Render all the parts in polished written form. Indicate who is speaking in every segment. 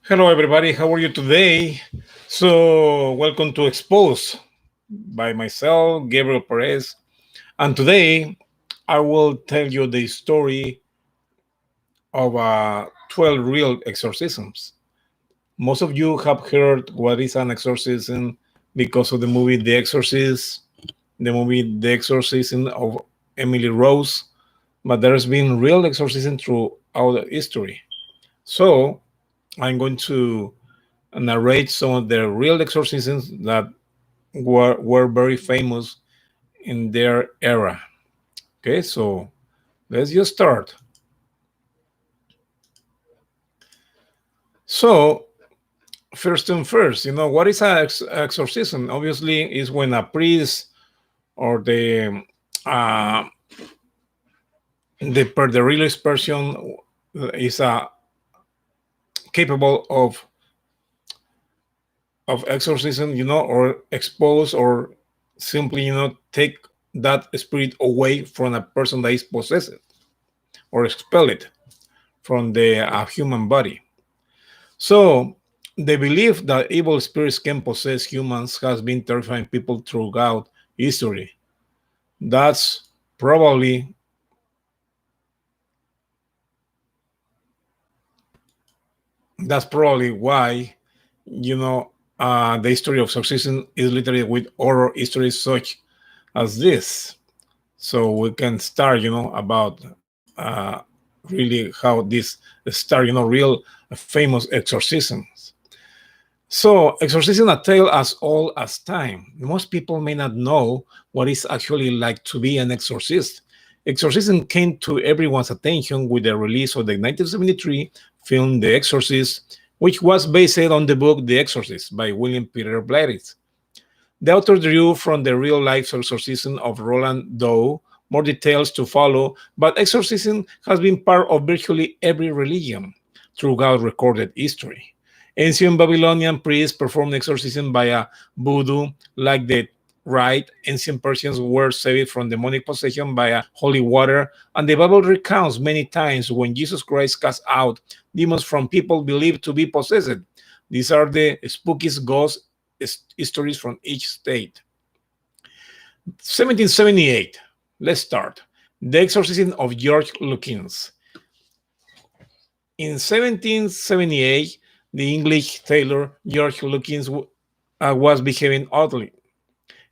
Speaker 1: Hello, everybody. How are you today? So, welcome to Expose by myself, Gabriel Perez. And today, I will tell you the story of 12 real exorcisms. Most of you have heard what is an exorcism because of the movie The Exorcist, the movie The Exorcism of Emily Rose, but there's been real exorcism throughout history. So, I'm going to narrate some of the real exorcisms that were very famous in their era. Okay, so let's just start. So, first and first, what is an exorcism? Obviously, is when a priest or uh, the religious person is capable of exorcism, or expose or simply, take that spirit away from a person that is possessed or expel it from the human body. So, the belief that evil spirits can possess humans has been terrifying people throughout history. That's probably that's probably why the history of exorcism is literally with horror histories such as this. So we can start, about really how this start, real famous exorcisms. So, exorcism a tale as old as time. Most people may not know what it's actually like to be an exorcist. Exorcism came to everyone's attention with the release of the 1973 film The Exorcist, which was based on the book The Exorcist by William Peter Blatty. The author drew from the real life exorcism of Roland Doe. More details to follow, but exorcism has been part of virtually every religion throughout recorded history. Ancient Babylonian priests performed exorcism via voodoo, like the rite. Ancient Persians were saved from demonic possession via holy water, and the Bible recounts many times when Jesus Christ cast out demons from people believed to be possessed. These are the spookiest ghost histories from each state. 1778. Let's start. The Exorcism of George Lukins. In 1778, the English tailor George Lukins was behaving oddly,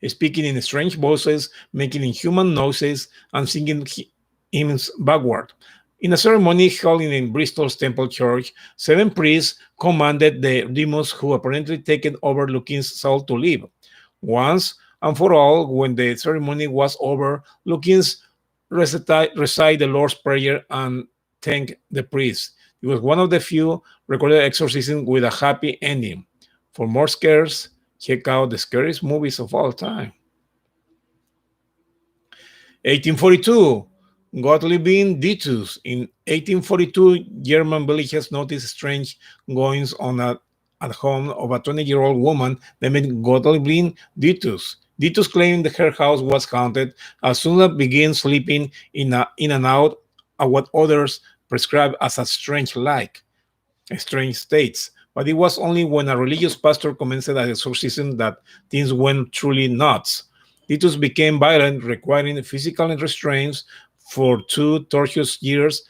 Speaker 1: speaking in strange voices, making inhuman noises, and singing hymns backward. In a ceremony held in Bristol's Temple Church, seven priests commanded the demons who apparently taken over Lukins' soul to leave. Once and for all, when the ceremony was over, Lukins recite the Lord's Prayer and thank the priest. It was one of the few recorded exorcisms with a happy ending. For more scares, check out the scariest movies of all time. 1842, Gottliebin Ditus. In 1842, German villages noticed strange goings on at home of a 20-year-old woman named Gottliebin Ditus. Ditus claimed that her house was haunted as soon as began sleeping in and out of what others prescribed as a strange states. But it was only when a religious pastor commenced an exorcism that things went truly nuts. Titus became violent, requiring physical restraints for 2 torturous years,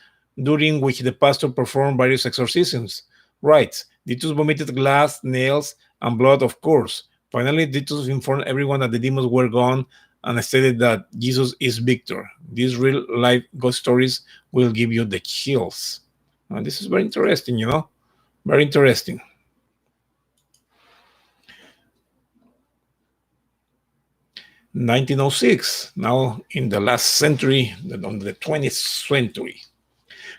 Speaker 1: during which the pastor performed various exorcisms. Right, Titus vomited glass, nails, and blood, of course. Finally, Titus informed everyone that the demons were gone and stated that Jesus is victor. These real life ghost stories will give you the chills. And this is very interesting, very interesting. 1906, now in the last century, on the 20th century.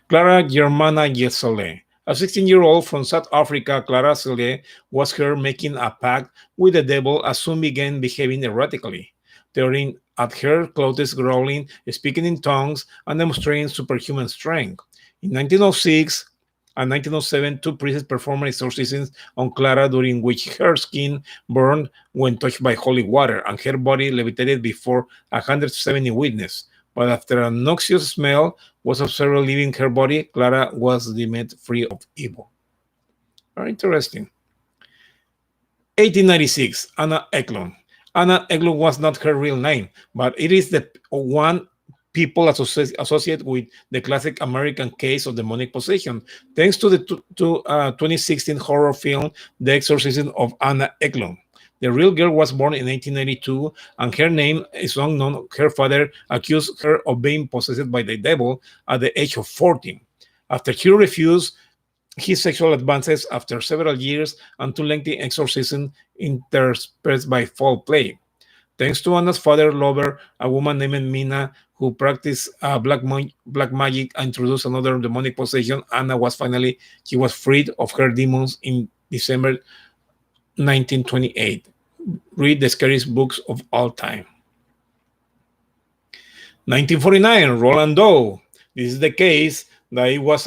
Speaker 1: Clara Germana Yesole. A 16-year-old from South Africa, Clara Sele was heard making a pact with the devil and soon began behaving erratically, tearing at her clothes, growling, speaking in tongues, and demonstrating superhuman strength. In 1906 and 1907, two priests performed exorcisms on Clara, during which her skin burned when touched by holy water, and her body levitated before 170 witnesses. But after a noxious smell was observed leaving her body, Clara was deemed free of evil. Very interesting. 1896, Anna Eklund. Anna Eklund was not her real name, but it is the one people associate with the classic American case of demonic possession, thanks to the 2016 horror film The Exorcism of Anna Eklund. The real girl was born in 1892, and her name is unknown. Her father accused her of being possessed by the devil at the age of 14. After she refused, his sexual advances after several years and two lengthy exorcisms interspersed by foul play. Thanks to Anna's father lover, a woman named Mina, who practiced black magic and introduced another demonic possession, Anna was finally she was freed of her demons in December 1928. Read the scariest books of all time. 1949, Roland Doe. This is the case that he was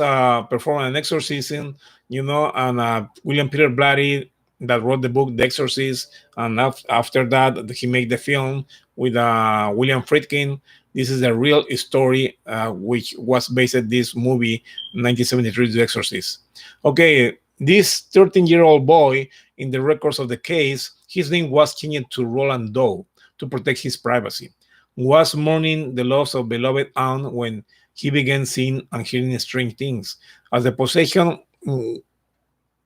Speaker 1: performing an exorcism, and William Peter Blatty that wrote the book The Exorcist, and after that he made the film with William Friedkin. This is a real story which was based on this movie 1973, The Exorcist. Okay, this 13-year-old boy in the records of the case, his name was changed to Roland Doe to protect his privacy, was mourning the loss of beloved aunt when he began seeing and hearing strange things. As the possession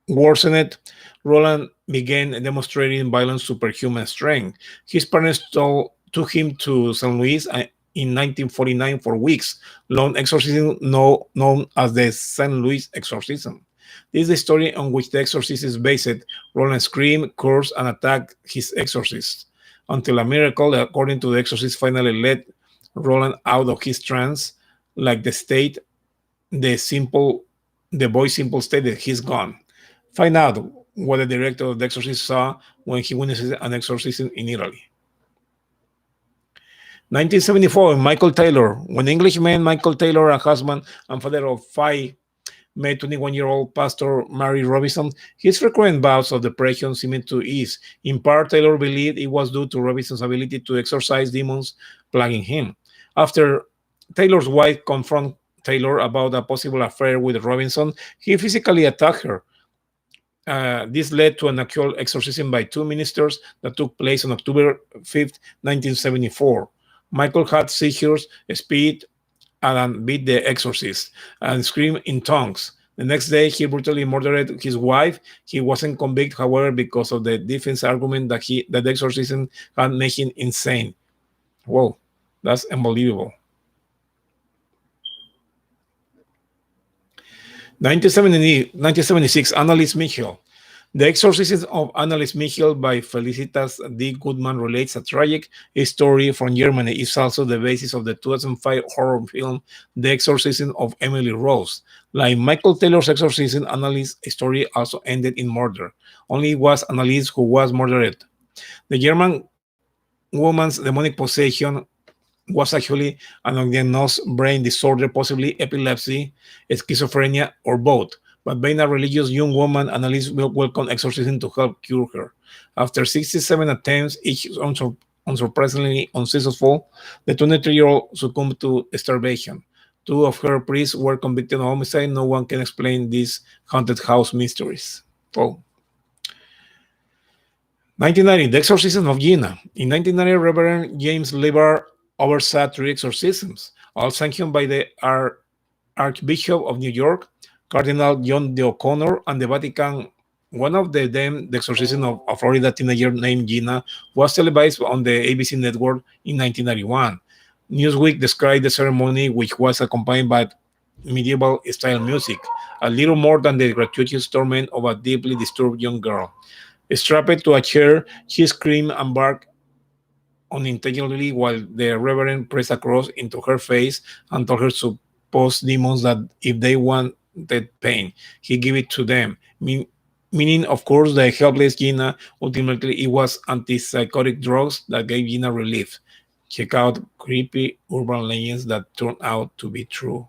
Speaker 1: worsened, Roland began demonstrating violent superhuman strength. His parents took him to St. Louis in 1949 for weeks long exorcism known as the St. Louis exorcism. This is the story on which the exorcist is based. Roland screamed, cursed, and attacked his exorcist until a miracle, according to the exorcist, finally led Roland out of his trance, like the simple, the boy's simple state that he's gone. Find out what the director of The Exorcist saw when he witnessed an exorcism in Italy. 1974, Michael Taylor. When Englishman Michael Taylor, a husband and father of five, met 21-year-old pastor Mary Robinson, his frequent bouts of depression seemed to ease. In part, Taylor believed it was due to Robinson's ability to exorcise demons plaguing him. After Taylor's wife confronted Taylor about a possible affair with Robinson, he physically attacked her. This led to an actual exorcism by two ministers that took place on October 5th, 1974. Michael had seizures, spit, and beat the exorcist and screamed in tongues. The next day, he brutally murdered his wife. He wasn't convicted, however, because of the defense argument that the exorcism had made him insane. Whoa, that's unbelievable. 1976, Annalise Michel. The Exorcism of Annalise Michel by Felicitas D. Goodman relates a tragic story from Germany. It's also the basis of the 2005 horror film The Exorcism of Emily Rose. Like Michael Taylor's exorcism, Annalise's story also ended in murder. Only it was Annalise who was murdered. The German woman's demonic possession was actually an undiagnosed brain disorder, possibly epilepsy, schizophrenia, or both. But being a religious young woman, Annalise welcomed exorcism to help cure her. After 67 attempts, each unsurprisingly unsuccessful, the 23-year-old succumbed to starvation. Two of her priests were convicted of homicide. No one can explain these haunted house mysteries. Oh. 1990, The Exorcism of Gina. In 1990, Reverend James Lebar oversaw three exorcisms, all sanctioned by the Archbishop of New York, Cardinal John D. O'Connor, and the Vatican. One of them, the exorcism of a Florida teenager named Gina, was televised on the ABC network in 1991. Newsweek described the ceremony, which was accompanied by medieval-style music, a little more than the gratuitous torment of a deeply disturbed young girl. Strapped to a chair, she screamed and barked unintentionally while the reverend pressed a cross into her face and told her supposed demons that if they wanted pain, he gave it to them. Meaning, of course, the helpless Gina. Ultimately, it was antipsychotic drugs that gave Gina relief. Check out creepy urban legends that turned out to be true.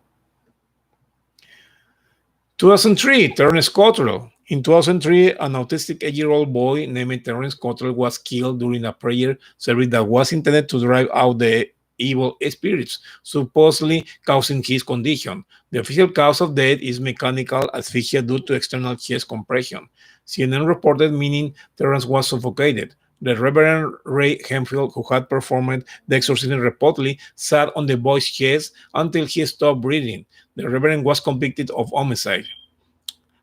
Speaker 1: 2003, Terence Cottrell. In 2003, an autistic 8-year-old boy named Terence Cottrell was killed during a prayer service that was intended to drive out the evil spirits, supposedly causing his condition. The official cause of death is mechanical asphyxia due to external chest compression. CNN reported meaning Terrence was suffocated. The Reverend Ray Hemphill, who had performed the exorcism reportedly, sat on the boy's chest until he stopped breathing. The Reverend was convicted of homicide.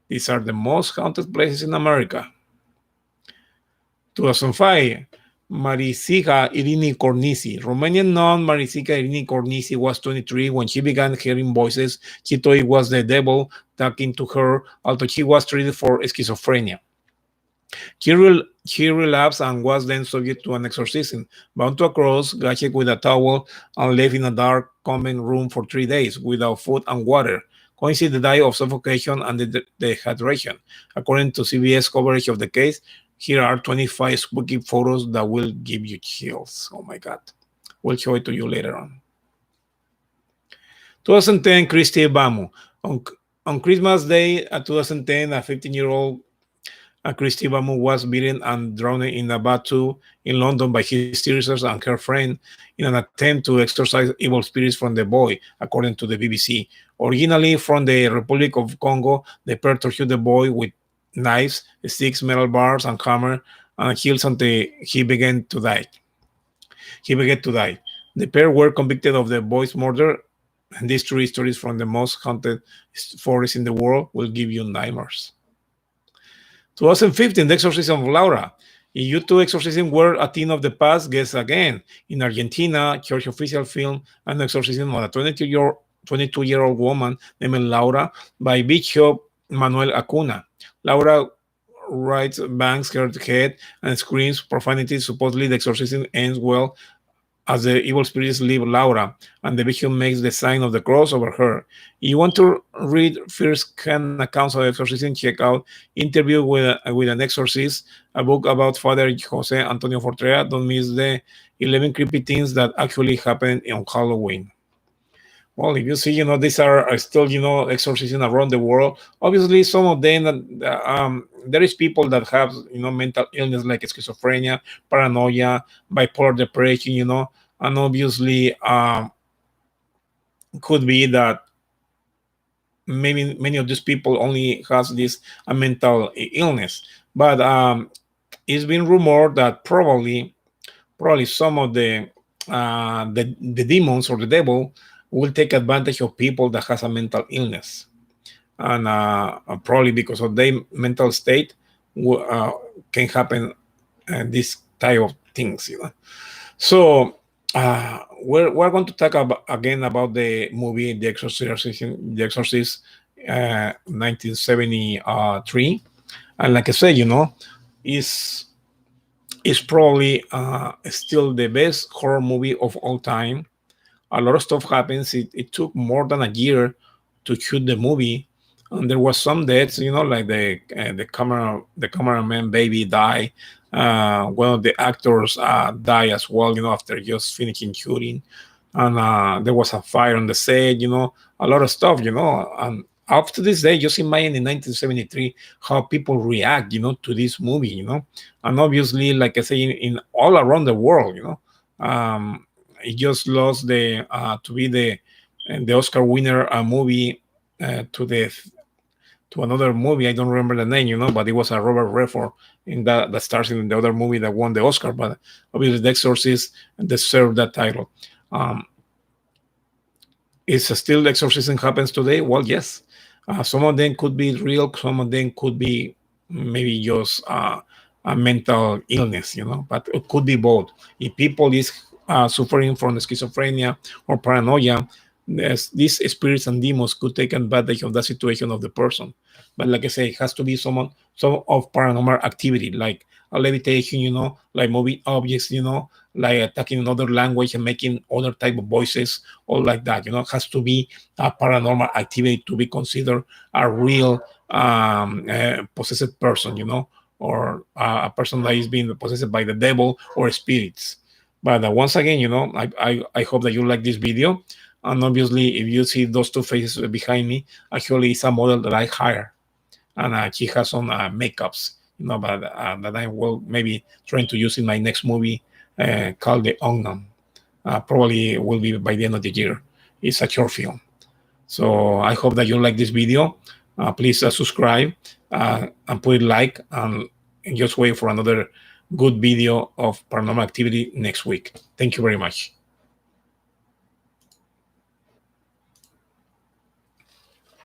Speaker 1: These are the most haunted places in America. 2005, Marisica Irini Cornisi. Romanian nun Marisica Irini Cornisi was 23 when she began hearing voices. She thought it was the devil talking to her, although she was treated for schizophrenia. She relapsed and was then subject to an exorcism, bound to a cross, gagged with a towel, and left in a dark convent room for 3 days without food and water. Coincided died of suffocation and dehydration. According to CBS coverage of the case, here are 25 spooky photos that will give you chills. Oh my God. We'll show it to you later on. 2010, Christy Bamu. On Christmas Day 2010, a 15-year-old Christy Bamu was beaten and drowned in a bathtub in London by his sisters and her friend in an attempt to exorcise evil spirits from the boy, according to the BBC. Originally from the Republic of Congo, the pair tortured the boy with knives, sticks, metal bars, and hammer, and heels until He began to die. The pair were convicted of the boy's murder, and these true stories from the most haunted forest in the world will give you nightmares. 2015, The Exorcism of Laura. If you two exorcism were a thing of the past, guess again. In Argentina, church official film an exorcism of a 22-year-old woman named Laura by Bishop Manuel Acuna. Laura writes, bangs her head, and screams profanity. Supposedly, the exorcism ends well as the evil spirits leave Laura, and the bishop makes the sign of the cross over her. If you want to read first-hand accounts of exorcism, check out Interview with an Exorcist, a book about Father Jose Antonio Fortrea. Don't miss the 11 creepy things that actually happened on Halloween. Well, if you see, these are still, exorcism around the world. Obviously, some of them, there is people that have, mental illness like schizophrenia, paranoia, bipolar depression, and obviously, could be that maybe many of these people only has this mental illness. But it's been rumored that probably some of the demons or the devil will take advantage of people that has a mental illness, and probably because of their mental state can happen this type of things. So we're going to talk again about the movie The Exorcist, 1973, and like I said, is is probably still the best horror movie of all time. A lot of stuff happens. It took more than a year to shoot the movie, and there was some deaths, like the cameraman baby die. One of the actors die as well, after just finishing shooting, and there was a fire on the set, a lot of stuff, and up to this day, just imagine in 1973 how people react, to this movie, and obviously, like I say, in all around the world, it just lost the to be the Oscar winner movie to another movie. I don't remember the name, but it was a Robert Redford in that stars in the other movie that won the Oscar. But obviously, The Exorcist deserved that title. Um, is still exorcism happens today? Well, yes. Some of them could be real. Some of them could be maybe just a mental illness, but it could be both. If people is suffering from schizophrenia or paranoia, these spirits and demons could take advantage of the situation of the person. But like I say, it has to be some of paranormal activity, like a levitation, like moving objects, like attacking another language and making other type of voices, all like that. It has to be a paranormal activity to be considered a real possessed person, or a person that is being possessed by the devil or spirits. But once again, I hope that you like this video. And obviously, if you see those two faces behind me, actually, it's a model that I hire, and she has some makeups, but that I will maybe trying to use in my next movie called The Unknown. Probably will be by the end of the year. It's a short film. So I hope that you like this video. Please subscribe and put a like, and just wait for another good video of paranormal activity next week. Thank you very much.